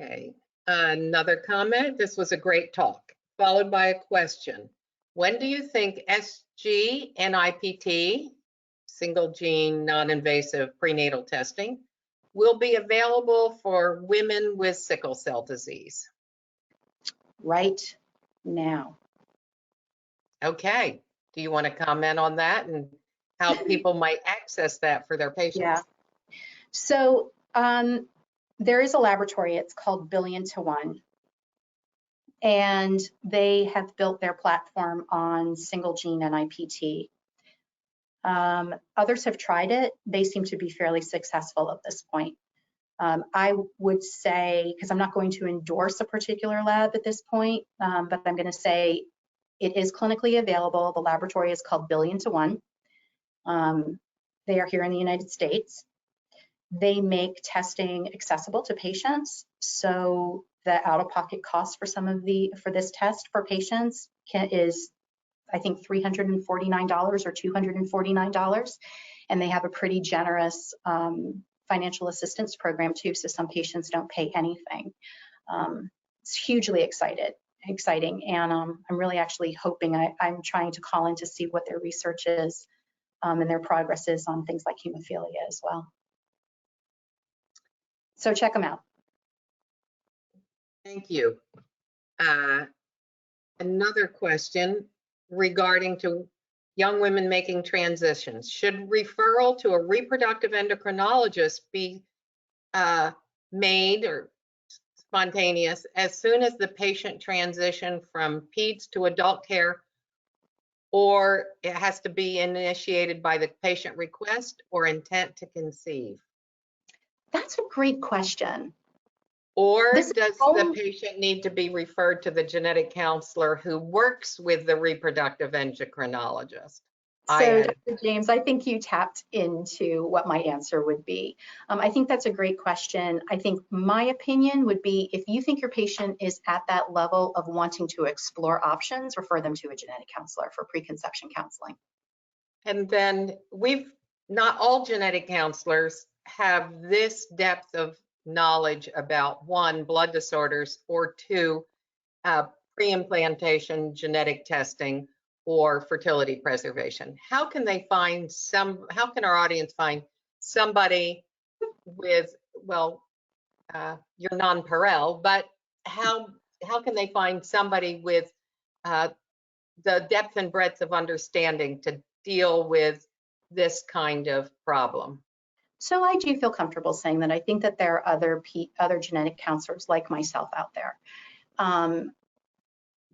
Okay, another comment. This was a great talk, followed by a question. When do you think SG-NIPT, single gene non-invasive prenatal testing, will be available for women with sickle cell disease? Right now. Okay, do you want to comment on that and how people might access that for their patients? Yeah. So there is a laboratory, it's called Billion to One, and they have built their platform on single gene NIPT. Others have tried it. They seem to be fairly successful at this point. I would say, because I'm not going to endorse a particular lab at this point, but I'm going to say it is clinically available. The laboratory is called Billion to One. They are here in the United States. They make testing accessible to patients. So the out-of-pocket cost for for this test for patients is, I think, $349 or $249. And they have a pretty generous financial assistance program too, so some patients don't pay anything. It's hugely exciting, and I'm really actually hoping, I'm trying to call in to see what their research is and their progress is on things like hemophilia as well. So check them out. Thank you. Another question regarding to young women making transitions. Should referral to a reproductive endocrinologist be made or spontaneous as soon as the patient transition from peds to adult care, or it has to be initiated by the patient request or intent to conceive? That's a great question. Or does the patient need to be referred to the genetic counselor who works with the reproductive endocrinologist? So, Dr. James, I think you tapped into what my answer would be. I think that's a great question. I think my opinion would be, if you think your patient is at that level of wanting to explore options, refer them to a genetic counselor for preconception counseling. And then not all genetic counselors have this depth of knowledge about, one, blood disorders, or two, pre-implantation genetic testing or fertility preservation. How can our audience find somebody with, well, you're non-parental, but how can they find somebody with the depth and breadth of understanding to deal with this kind of problem? So I do feel comfortable saying that I think that there are other genetic counselors like myself out there.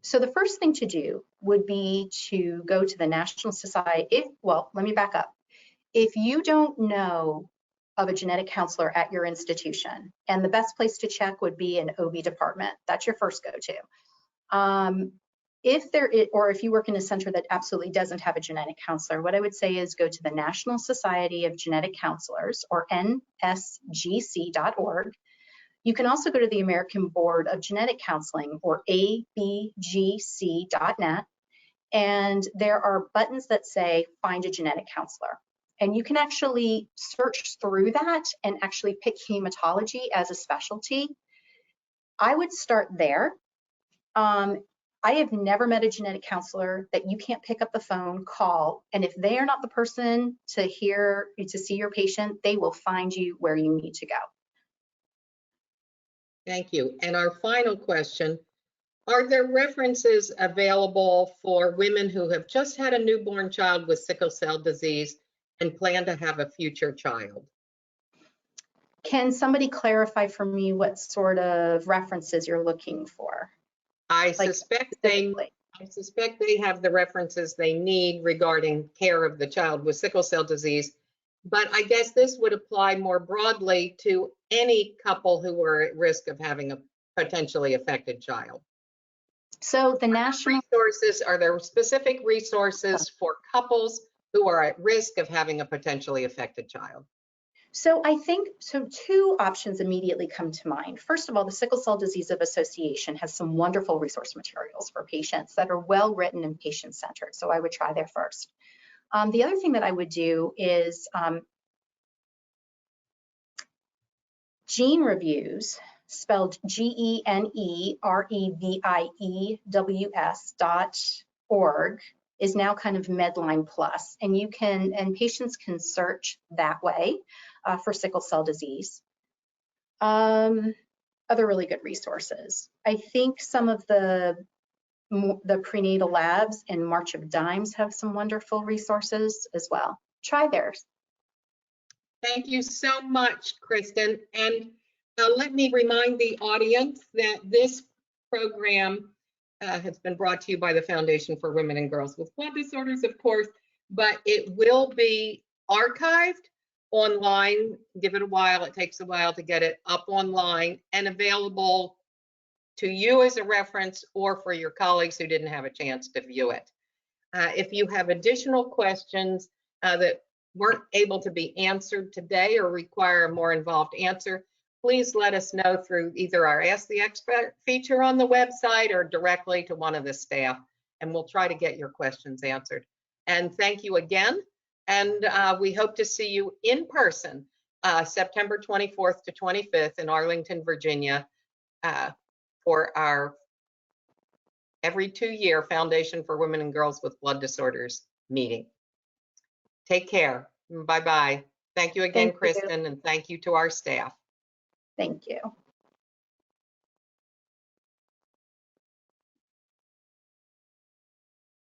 So the first thing to do would be to go to the National Society. Well, let me back up. If you don't know of a genetic counselor at your institution, and the best place to check would be an OB department, that's your first go-to. If you work in a center that absolutely doesn't have a genetic counselor, what I would say is go to the National Society of Genetic Counselors, or nsgc.org. You can also go to the American Board of Genetic Counseling, or abgc.net, and there are buttons that say find a genetic counselor. And you can actually search through that and actually pick hematology as a specialty. I would start there. I have never met a genetic counselor that you can't pick up the phone, call, and if they are not the person to see your patient, they will find you where you need to go. Thank you. And our final question, are there references available for women who have just had a newborn child with sickle cell disease and plan to have a future child? Can somebody clarify for me what sort of references you're looking for? I suspect they I suspect they have the references they need regarding care of the child with sickle cell disease, but I guess this would apply more broadly to any couple who are at risk of having a potentially affected child. So the national resources, are there specific resources for couples who are at risk of having a potentially affected child? So I think, so two options immediately come to mind. First of all, the Sickle Cell Disease Association has some wonderful resource materials for patients that are well written and patient-centered. So I would try there first. The other thing that I would do is Gene Reviews, spelled GENEREVIEWS.org, is now kind of Medline Plus, and you can, and patients can search that way for sickle cell disease. Other really good resources. I think some of the prenatal labs and March of Dimes have some wonderful resources as well. Try theirs. Thank you so much, Kristin. And let me remind the audience that this program has been brought to you by the Foundation for Women and Girls with Blood Disorders, of course, but it will be archived online. Give it a while. It takes a while to get it up online and available to you as a reference or for your colleagues who didn't have a chance to view it. If you have additional questions that weren't able to be answered today or require a more involved answer, please let us know through either our Ask the Expert feature on the website or directly to one of the staff, and we'll try to get your questions answered. And thank you again, and we hope to see you in person September 24th to 25th in Arlington, Virginia, for our every 2-year Foundation for Women and Girls with Blood Disorders meeting. Take care. Bye-bye. Thank you again, Kristin, and thank you to our staff. Thank you.